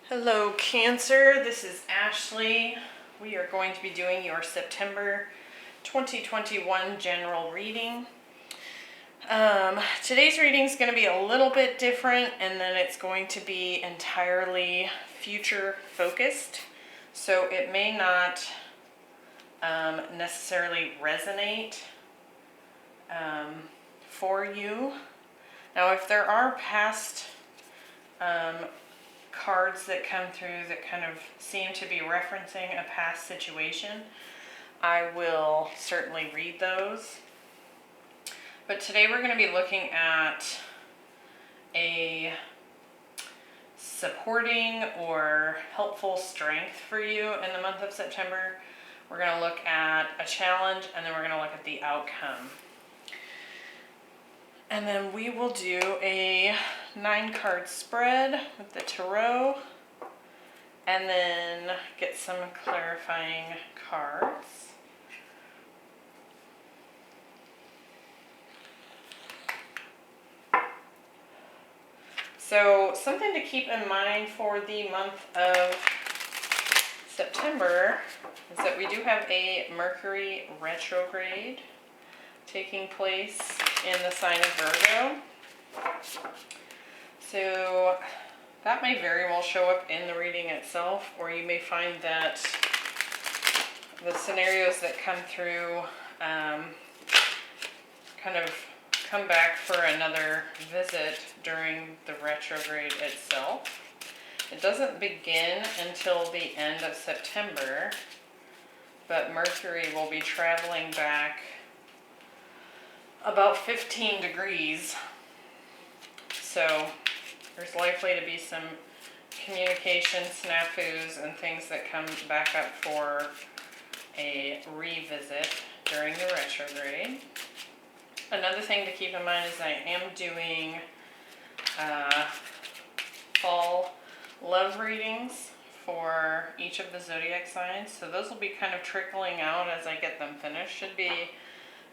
Hello Cancer, this is Ashley. We are going to be doing your September 2021 general reading. Today's reading is going to be a little bit different, and then it's going to be entirely future focused. So it may not necessarily resonate for you. Now if there are past cards that come through that kind of seem to be referencing a past situation, I will certainly read those. But today we're going to be looking at a supporting or helpful strength for you in the month of September. We're going to look at a challenge, and then we're going to look at the outcome. And then we will do a 9-card spread with the tarot, and then get some clarifying cards. So something to keep in mind for the month of September is that we do have a Mercury Retrograde taking place in the sign of Virgo. So that may very well show up in the reading itself, or you may find that the scenarios that come through kind of come back for another visit during the retrograde itself. It doesn't begin until the end of September, but Mercury will be traveling back about 15 degrees. So there's likely to be some communication snafus and things that come back up for a revisit during the retrograde. Another thing to keep in mind is I am doing fall love readings for each of the zodiac signs. So those will be kind of trickling out as I get them finished. Should be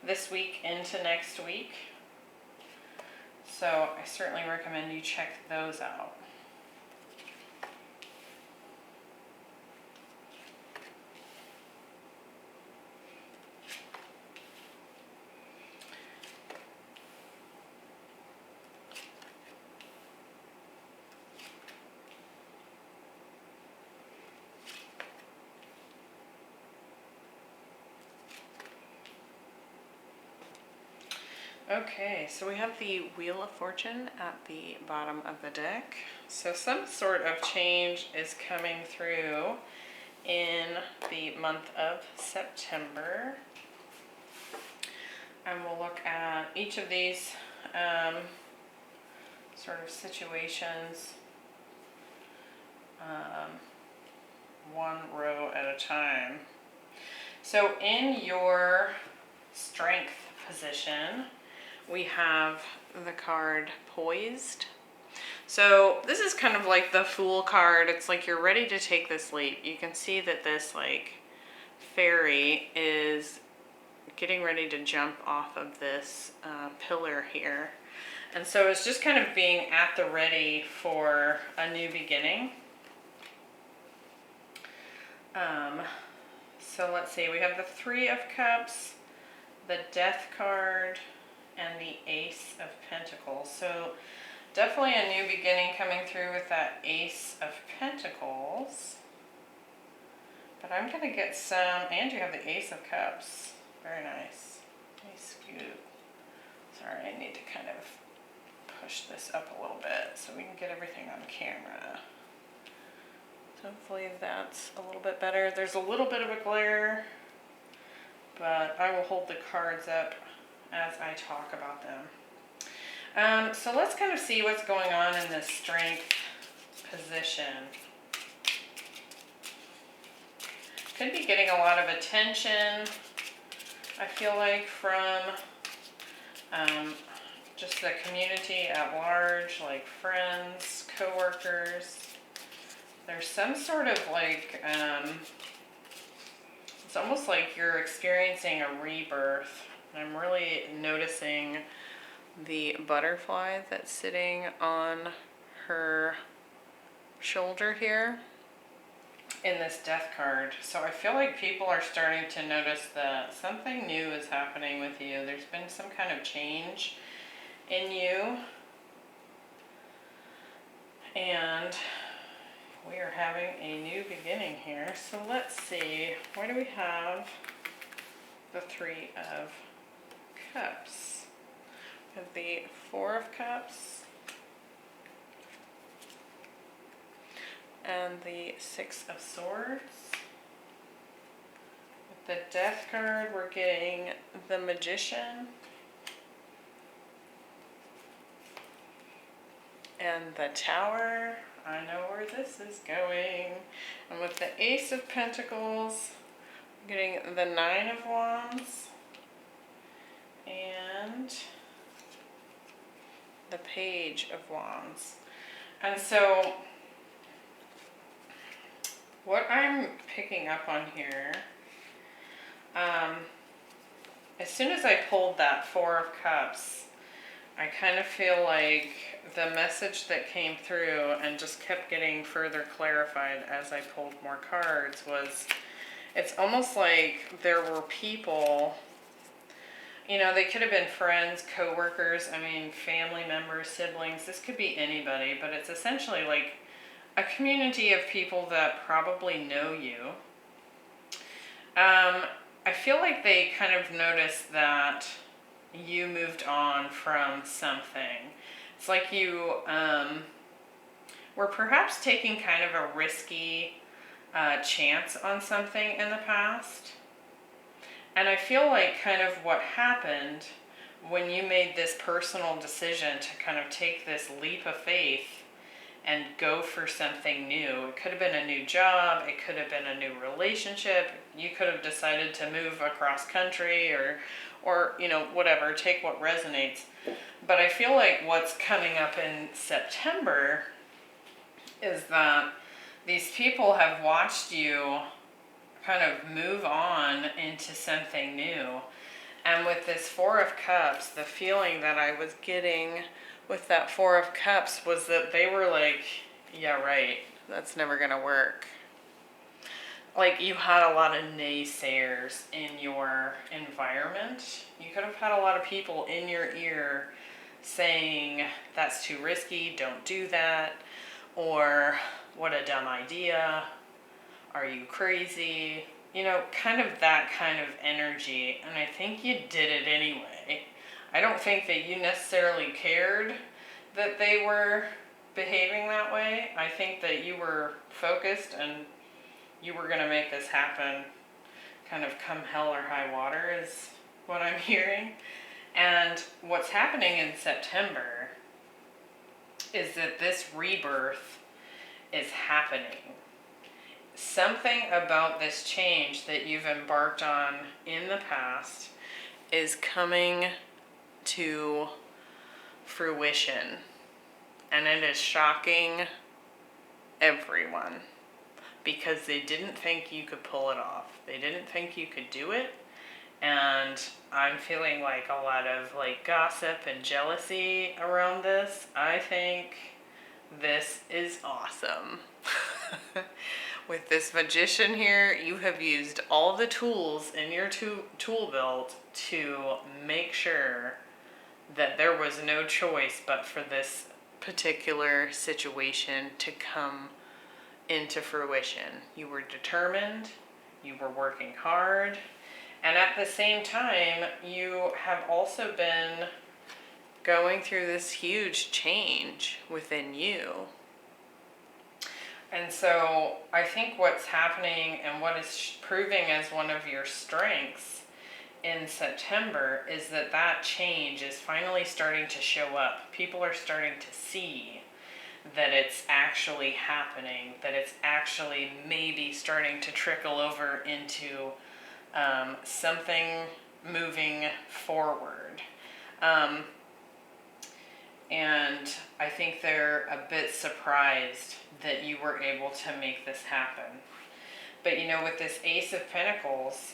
this week into next week. So I certainly recommend you check those out. Okay, so we have the Wheel of Fortune at the bottom of the deck. So some sort of change is coming through in the month of September. And we'll look at each of these sort of situations one row at a time. So in your strength position, we have the card Poised. So this is kind of like the Fool card. It's like you're ready to take this leap. You can see that this like fairy is getting ready to jump off of this pillar here. And so it's just kind of being at the ready for a new beginning. So let's see, we have the Three of Cups, the Death card, and the Ace of Pentacles. So definitely a new beginning coming through with that Ace of Pentacles. But I'm going to get some, and you have the Ace of Cups. Very nice. Nice scoop. Sorry, I need to kind of push this up a little bit so we can get everything on camera. Hopefully that's a little bit better. There's a little bit of a glare, but I will hold the cards up as I talk about them. So let's kind of see what's going on in this strength position. Could be getting a lot of attention, I feel like, from just the community at large, like friends, co-workers. There's some sort of like, it's almost like you're experiencing a rebirth. I'm really noticing the butterfly that's sitting on her shoulder here in this Death card. So I feel like people are starting to notice that something new is happening with you. There's been some kind of change in you. And we are having a new beginning here. So let's see, where do we have the Three of Cups? We have the Four of Cups and the Six of Swords. With the Death card, we're getting the Magician and the Tower. I know where this is going. And with the Ace of Pentacles, we're getting the Nine of Wands and the Page of Wands. And so what I'm picking up on here, as soon as I pulled that Four of Cups, I kind of feel like the message that came through and just kept getting further clarified as I pulled more cards was, it's almost like there were people, you know, they could have been friends, co-workers, I mean, family members, siblings, this could be anybody, but it's essentially like a community of people that probably know you. I feel like they kind of noticed that you moved on from something. It's like you were perhaps taking kind of a risky chance on something in the past. And I feel like kind of what happened when you made this personal decision to kind of take this leap of faith and go for something new. It could have been a new job, it could have been a new relationship, you could have decided to move across country or you know, whatever, take what resonates. But I feel like what's coming up in September is that these people have watched you kind of move on into something new. And with this Four of Cups, the feeling that I was getting with that Four of Cups was that they were like, yeah, right, that's never gonna work. Like you had a lot of naysayers in your environment. You could have had a lot of people in your ear saying, that's too risky, don't do that, or what a dumb idea, are you crazy? You know, kind of that kind of energy. And I think you did it anyway. I don't think that you necessarily cared that they were behaving that way. I think that you were focused and you were going to make this happen, kind of come hell or high water is what I'm hearing. And what's happening in September is that this rebirth is happening. Something about this change that you've embarked on in the past is coming to fruition, and it is shocking everyone because they didn't think you could pull it off. They didn't think you could do it, and I'm feeling like a lot of like gossip and jealousy around this. I think this is awesome. With this Magician here, you have used all the tools in your tool belt to make sure that there was no choice but for this particular situation to come into fruition. You were determined, you were working hard, and at the same time, you have also been going through this huge change within you. And so I think what's happening and what is proving as one of your strengths in September is that that change is finally starting to show up. People are starting to see that it's actually happening, that it's actually maybe starting to trickle over into something moving forward. And I think they're a bit surprised that you were able to make this happen. But you know, with this Ace of Pentacles,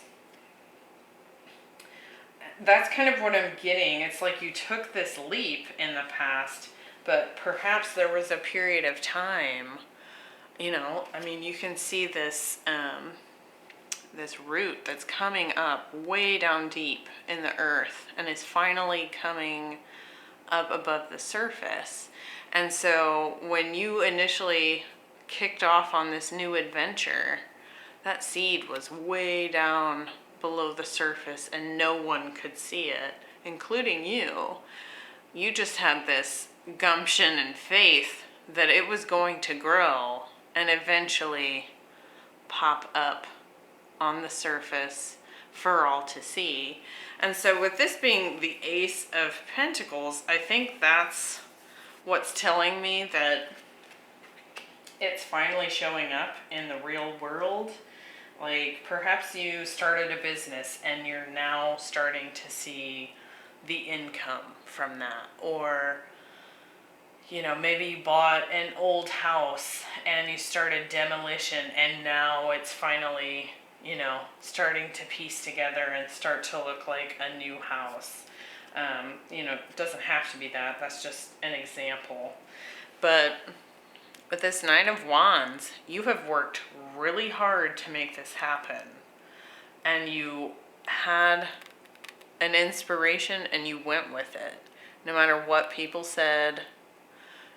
that's kind of what I'm getting. It's like you took this leap in the past, but perhaps there was a period of time you know, I mean, you can see this, this root that's coming up way down deep in the earth and is finally coming up above the surface. And so when you initially kicked off on this new adventure, that seed was way down below the surface and no one could see it, including you. You just had this gumption and faith that it was going to grow and eventually pop up on the surface for all to see. And so with this being the Ace of Pentacles, I think that's what's telling me that it's finally showing up in the real world. Like perhaps you started a business and you're now starting to see the income from that. Or, you know, maybe you bought an old house and you started demolition and now it's finally, you know, starting to piece together and start to look like a new house. You know, it doesn't have to be that. That's just an example. But with this Nine of Wands, you have worked really hard to make this happen. And you had an inspiration and you went with it. No matter what people said,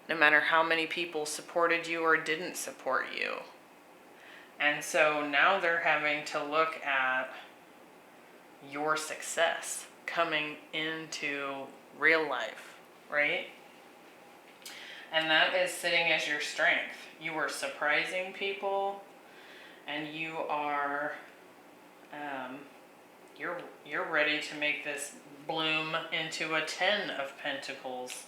no matter how many people supported you or didn't support you. And so now they're having to look at your success coming into real life, right? And that is sitting as your strength. You are surprising people, and you are, you're ready to make this bloom into a 10 of Pentacles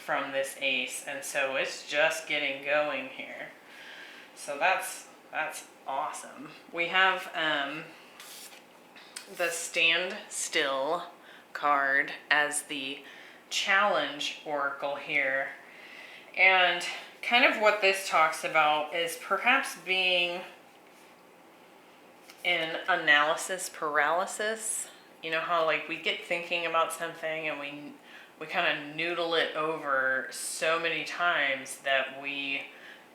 from this Ace. And so it's just getting going here. So that's awesome. We have the Stand Still card as the challenge oracle here. And kind of what this talks about is perhaps being in analysis paralysis. You know how like we get thinking about something and we kind of noodle it over so many times that we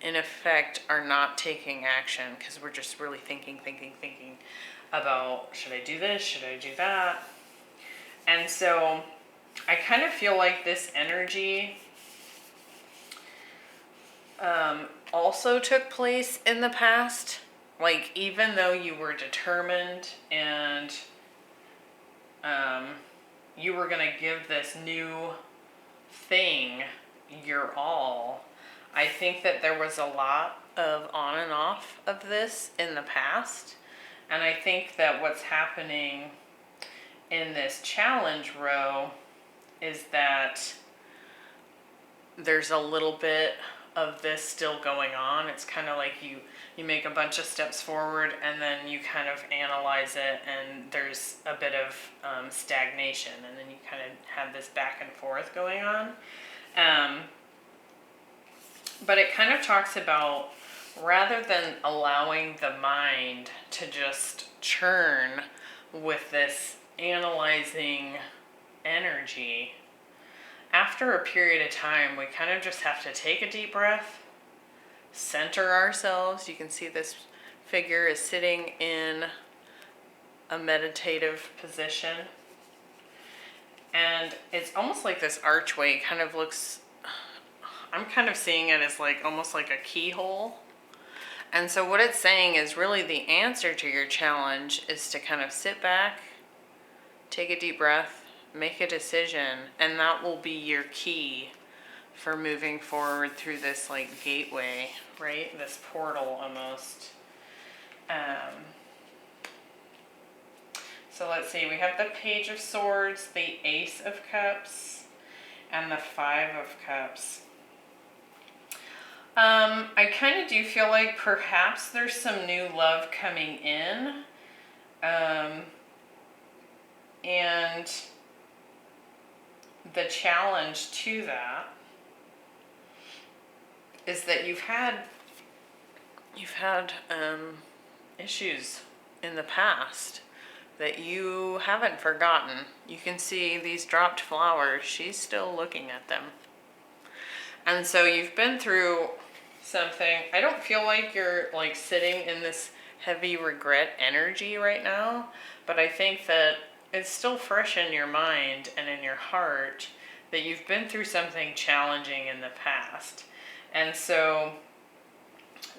in effect are not taking action because we're just really thinking about, should I do this? Should I do that? And so I kind of feel like this energy also took place in the past. Like even though you were determined and you were going to give this new thing your all, I think that there was a lot of on and off of this in the past. And I think that what's happening in this challenge row is that there's a little bit of this still going on. It's kind of like you make a bunch of steps forward and then you kind of analyze it and there's a bit of stagnation, and then you kind of have this back and forth going on. But it kind of talks about, rather than allowing the mind to just churn with this analyzing energy, after a period of time, we kind of just have to take a deep breath, center ourselves. You can see this figure is sitting in a meditative position. And it's almost like this archway kind of looks, I'm kind of seeing it as like almost like a keyhole. And so what it's saying is really the answer to your challenge is to kind of sit back, take a deep breath, make a decision, and that will be your key for moving forward through this like gateway, right? This portal almost. So let's see, we have the Page of Swords, the Ace of Cups, and the Five of Cups. I kind of do feel like perhaps there's some new love coming in. And the challenge to that is that you've had issues in the past that you haven't forgotten. You can see these dropped flowers. She's still looking at them. And so you've been through something. I don't feel like you're like sitting in this heavy regret energy right now, but I think that it's still fresh in your mind and in your heart that you've been through something challenging in the past. And so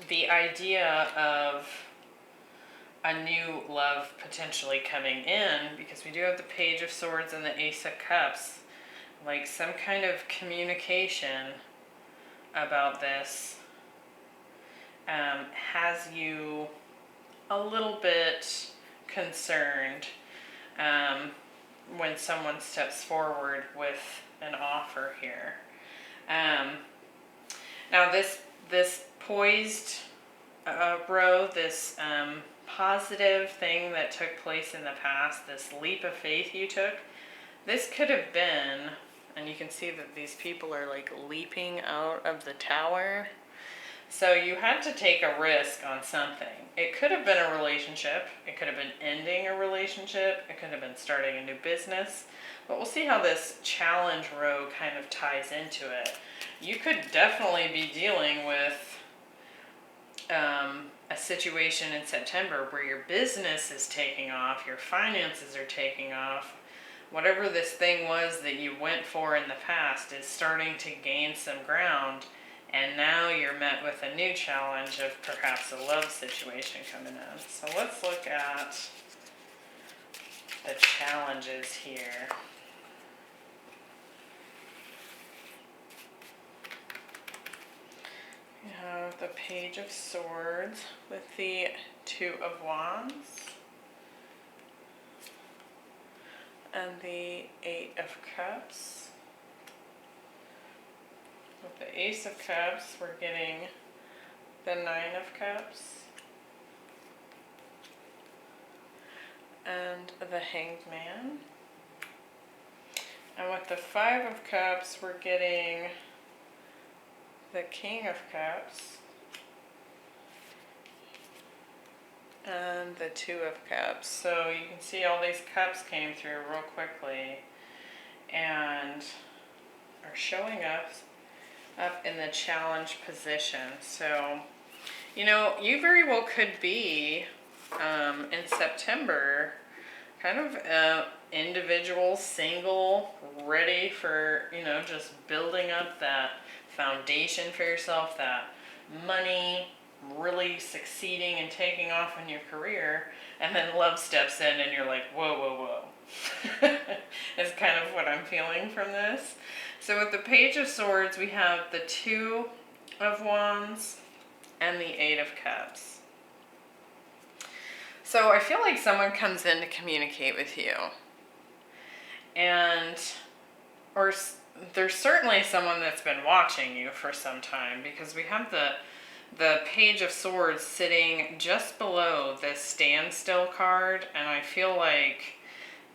the idea of a new love potentially coming in, because we do have the Page of Swords and the Ace of Cups, like some kind of communication about this has you a little bit concerned when someone steps forward with an offer here. Now this poised row, this positive thing that took place in the past, this leap of faith you took, this could have been, and you can see that these people are like leaping out of the tower. So you had to take a risk on something. It could have been a relationship. It could have been ending a relationship. It could have been starting a new business. But we'll see how this challenge row kind of ties into it. You could definitely be dealing with a situation in September where your business is taking off, your finances are taking off. Whatever this thing was that you went for in the past is starting to gain some ground, and now you're met with a new challenge of perhaps a love situation coming in. So let's look at the challenges here. We have the Page of Swords with the Two of Wands and the Eight of Cups. With the Ace of Cups, we're getting the Nine of Cups and the Hanged Man. And with the Five of Cups, we're getting the King of Cups and the Two of Cups. So you can see all these cups came through real quickly and are showing up in the challenge position. So, you know, you very well could be in September kind of individual, single, ready for, you know, just building up that foundation for yourself, that money, really succeeding and taking off in your career, and then love steps in and you're like, whoa, whoa, whoa. It's kind of what I'm feeling from this. So with the Page of Swords, we have the Two of Wands and the Eight of Cups. So I feel like someone comes in to communicate with you, and or there's certainly someone that's been watching you for some time, because we have the Page of Swords sitting just below this standstill card, and I feel like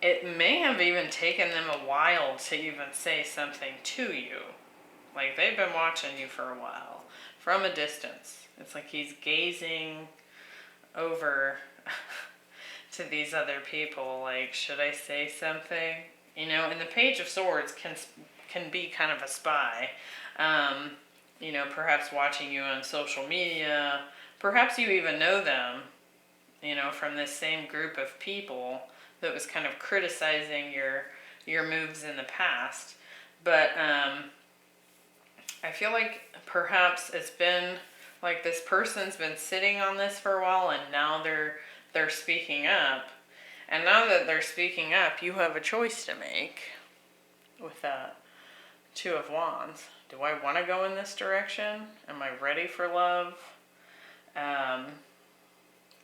it may have even taken them a while to even say something to you. Like they've been watching you for a while from a distance. It's like he's gazing over to these other people like, should I say something? You know, and the Page of Swords can be kind of a spy. You know, perhaps watching you on social media. Perhaps you even know them, you know, from this same group of people that was kind of criticizing your moves in the past. But I feel like perhaps it's been like this person's been sitting on this for a while, and now they're speaking up. And now that they're speaking up, you have a choice to make with that Two of Wands. Do I want to go in this direction? Am I ready for love?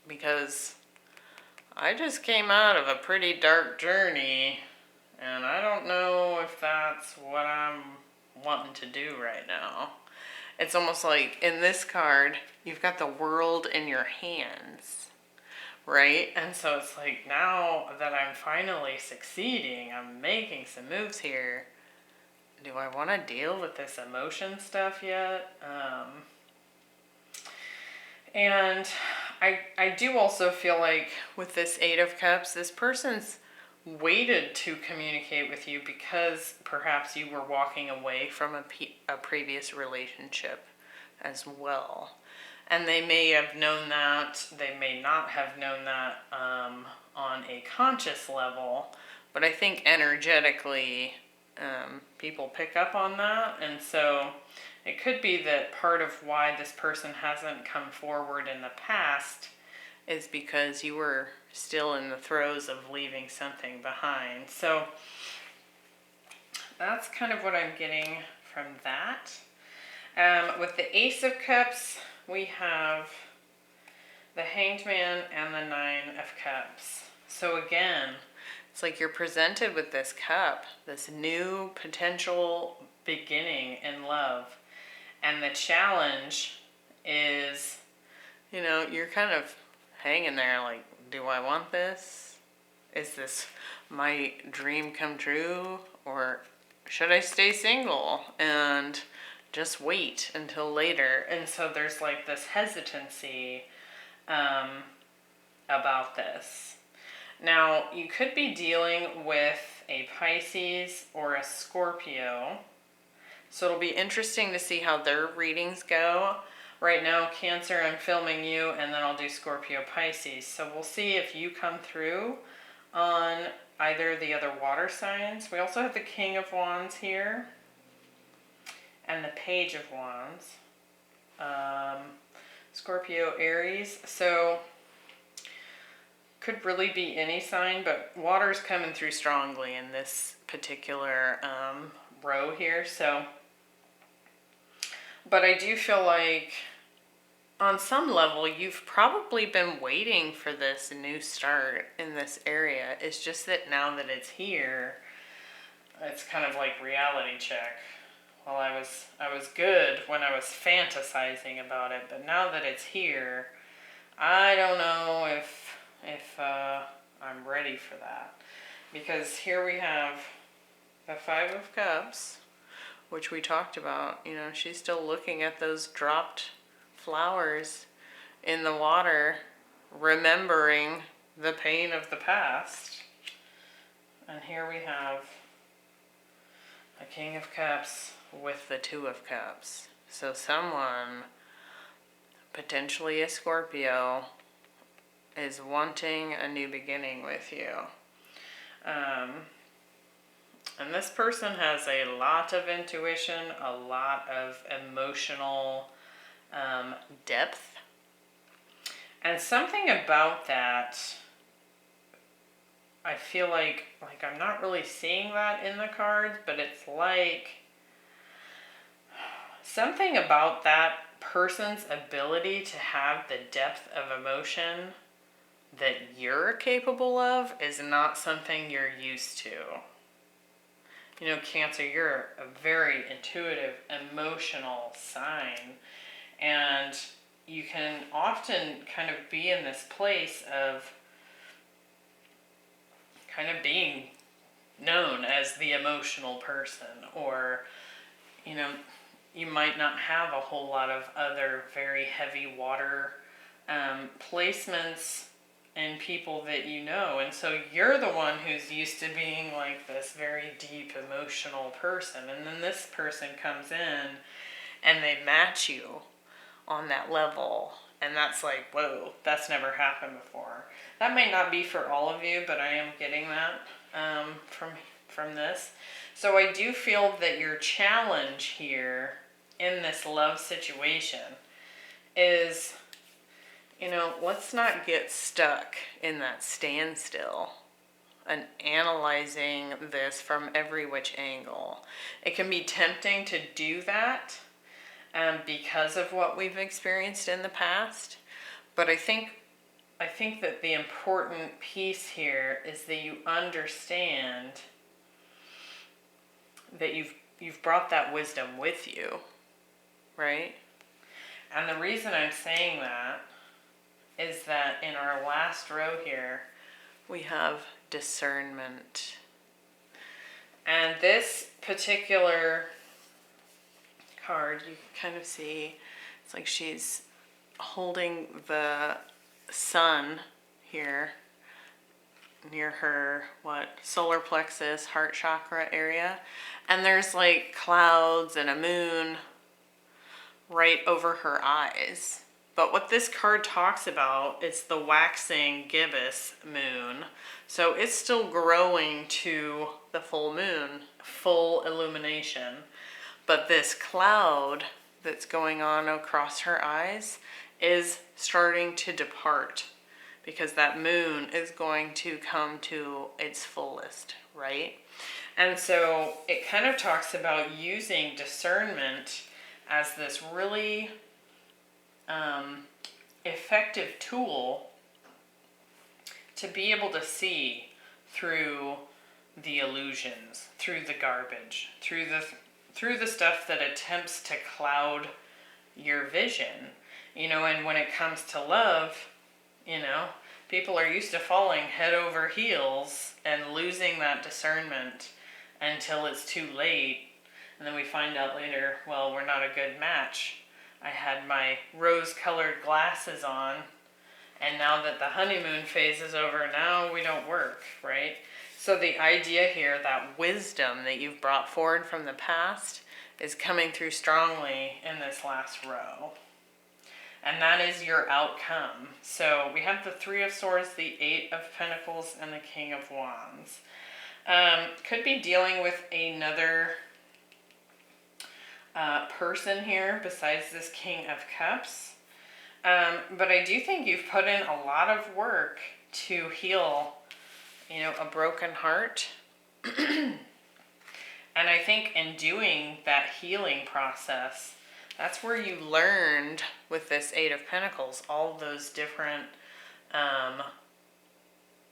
Because I just came out of a pretty dark journey, and I don't know if that's what I'm wanting to do right now. It's almost like in this card, you've got the world in your hands, right? And so it's like, now that I'm finally succeeding, I'm making some moves here. Do I want to deal with this emotion stuff yet? And I do also feel like with this Eight of Cups, this person's waited to communicate with you because perhaps you were walking away from a previous relationship as well. And they may have known that, they may not have known that on a conscious level, but I think energetically people pick up on that. And so it could be that part of why this person hasn't come forward in the past is because you were still in the throes of leaving something behind. So that's kind of what I'm getting from that. With the Ace of Cups, we have the Hanged Man and the Nine of Cups. So again, it's like you're presented with this cup, this new potential beginning in love. And the challenge is, you're kind of hanging there like, do I want this? Is this my dream come true? Or should I stay single and just wait until later? And so there's like this hesitancy about this. Now, you could be dealing with a Pisces or a Scorpio. So it'll be interesting to see how their readings go. Right now, Cancer, I'm filming you, and then I'll do Scorpio, Pisces. So we'll see if you come through on either of the other water signs. We also have the King of Wands here and the Page of Wands. Scorpio, Aries. So could really be any sign, but water's coming through strongly in this particular row here. So, but I do feel like on some level you've probably been waiting for this new start in this area. It's just that now that it's here, it's kind of like reality check. Well, I was good when I was fantasizing about it, but now that it's here, I don't know if I'm ready for that. Because here we have the Five of Cups, which we talked about. She's still looking at those dropped flowers in the water, remembering the pain of the past. And here we have a King of Cups with the Two of Cups. So someone, potentially a Scorpio, is wanting a new beginning with you. And this person has a lot of intuition, a lot of emotional depth. And something about that, I feel like I'm not really seeing that in the cards, but it's like something about that person's ability to have the depth of emotion that you're capable of is not something you're used to. Cancer, you're a very intuitive, emotional sign, and you can often kind of be in this place of kind of being known as the emotional person, or you might not have a whole lot of other very heavy water placements and people that and so you're the one who's used to being like this very deep emotional person, and then this person comes in and they match you on that level, and that's like, whoa, that's never happened before. That may not be for all of you, but I am getting that from this. So I do feel that your challenge here in this love situation is, let's not get stuck in that standstill and analyzing this from every which angle. It can be tempting to do that because of what we've experienced in the past, but I think that the important piece here is that you understand that you've brought that wisdom with you, right? And the reason I'm saying that is that in our last row here, we have discernment. And this particular card, you can kind of see, it's like she's holding the sun here near her, solar plexus, heart chakra area. And there's like clouds and a moon right over her eyes. But what this card talks about is the waxing gibbous moon. So it's still growing to the full moon, full illumination. But this cloud that's going on across her eyes is starting to depart, because that moon is going to come to its fullest, right? And so it kind of talks about using discernment as this really effective tool to be able to see through the illusions, through the garbage, through the stuff that attempts to cloud your vision. And when it comes to love, people are used to falling head over heels and losing that discernment until it's too late. And then we find out later, well, we're not a good match. I had my rose-colored glasses on, and now that the honeymoon phase is over, now we don't work, right? So the idea here, that wisdom that you've brought forward from the past, is coming through strongly in this last row. And that is your outcome. So we have the Three of Swords, the Eight of Pentacles, and the King of Wands. Could be dealing with another person here besides this King of Cups. But I do think you've put in a lot of work to heal, a broken heart. And I think in doing that healing process, that's where you learned with this Eight of Pentacles, all those different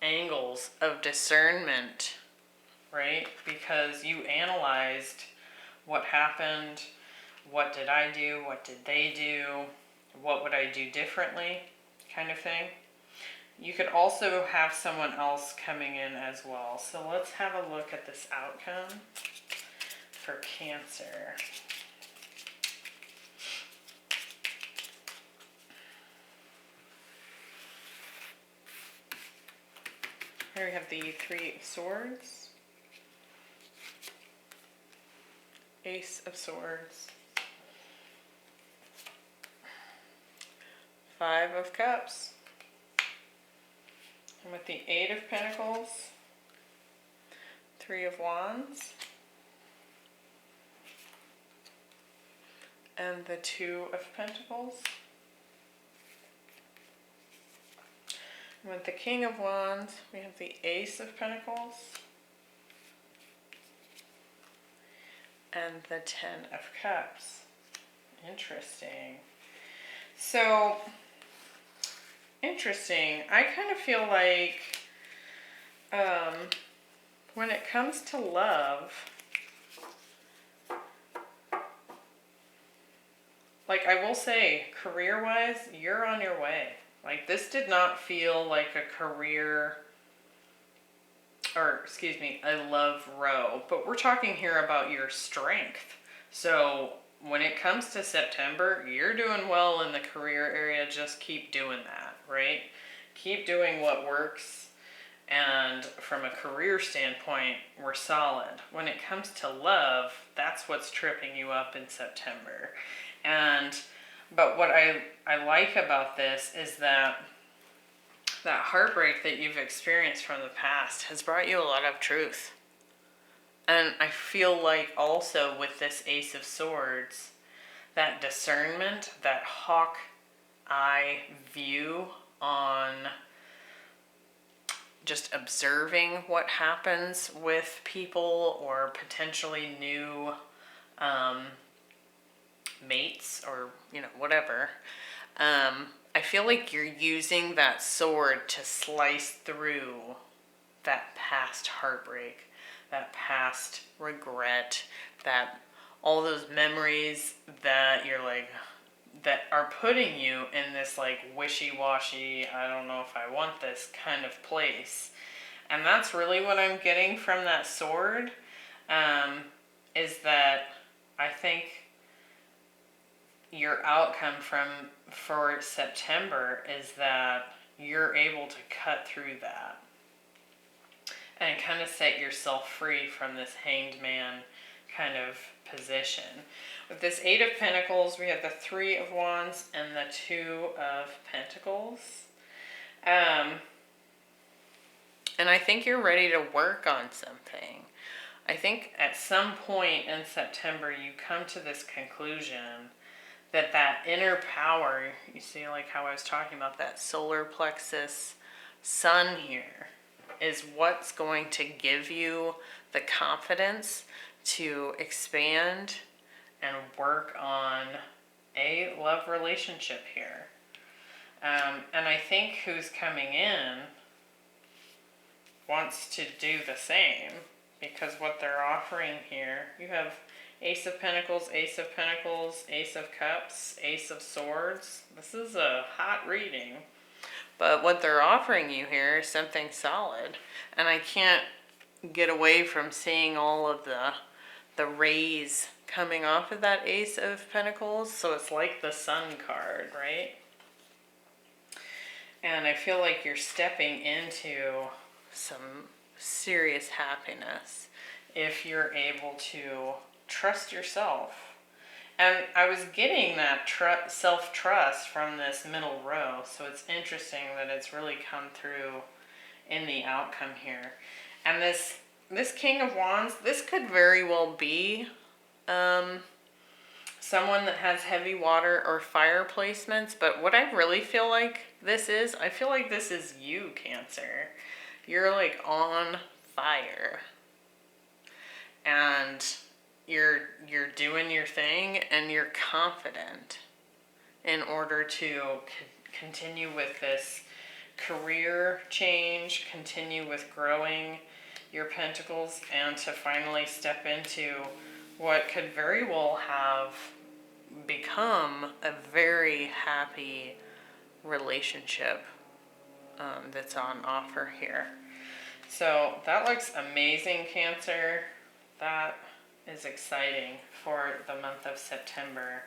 angles of discernment, right? Because you analyzed what happened, what did I do, what did they do, what would I do differently, kind of thing. You could also have someone else coming in as well. So let's have a look at this outcome for Cancer. Here we have the Three of Swords, Ace of Swords, Five of Cups, and with the Eight of Pentacles, Three of Wands, and the Two of Pentacles. And with the King of Wands, we have the Ace of Pentacles and the Ten of Cups. Interesting. So, interesting. I kind of feel like when it comes to love, like I will say, career-wise, you're on your way. Like this did not feel like a career, or excuse me, a love row, but we're talking here about your strength. So when it comes to September, you're doing well in the career area. Just keep doing that, right? Keep doing what works. And from a career standpoint, we're solid. When it comes to love, that's what's tripping you up in September. But what I like about this is that heartbreak that you've experienced from the past has brought you a lot of truth. And I feel like also with this Ace of Swords, that discernment, that hawk eye view on just observing what happens with people or potentially new mates or, whatever. I feel like you're using that sword to slice through that past heartbreak, that past regret, that all those memories that you're like, that are putting you in this like wishy-washy, I don't know if I want this kind of place. And that's really what I'm getting from that sword, is that I think your outcome for September is that you're able to cut through that and kind of set yourself free from this Hanged Man kind of position. With this Eight of Pentacles, we have the Three of Wands and the Two of Pentacles. And I think you're ready to work on something. I think at some point in September, you come to this conclusion that that inner power, you see like how I was talking about that solar plexus sun here, is what's going to give you the confidence to expand and work on a love relationship here. And I think who's coming in wants to do the same, because what they're offering here, you have Ace of Pentacles, Ace of Pentacles, Ace of Cups, Ace of Swords. This is a hot reading. But what they're offering you here is something solid. And I can't get away from seeing all of the rays coming off of that Ace of Pentacles. So it's like the Sun card, right? And I feel like you're stepping into some serious happiness if you're able to trust yourself. And I was getting that self-trust from this middle row, so it's interesting that it's really come through in the outcome here. And this King of Wands, this could very well be someone that has heavy water or fire placements, but what I really feel like this is, I feel like this is you, Cancer. You're like on fire. And you're doing your thing, and you're confident in order to continue with this career change, continue with growing your pentacles, and to finally step into what could very well have become a very happy relationship that's on offer here. So that looks amazing, Cancer. That is exciting for the month of September.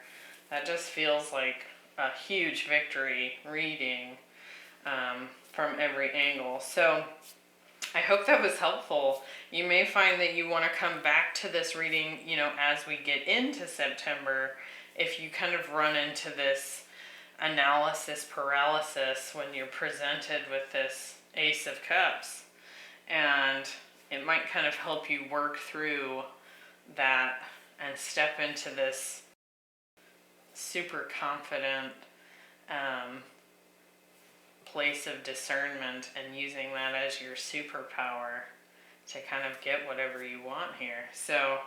That just feels like a huge victory reading from every angle. So I hope that was helpful. You may find that you want to come back to this reading, you know, as we get into September, if you kind of run into this analysis paralysis when you're presented with this Ace of Cups. And it might kind of help you work through that and step into this super confident place of discernment, and using that as your superpower to kind of get whatever you want here. So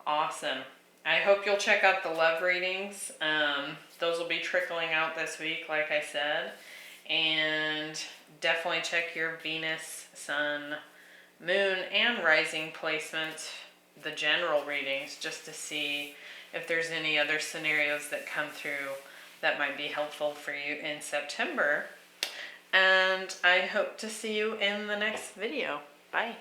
awesome. I hope you'll check out the love readings. Those will be trickling out this week, like I said. And definitely check your Venus, Sun, Moon, and Rising placements, the general readings, just to see if there's any other scenarios that come through that might be helpful for you in September. And I hope to see you in the next video. Bye.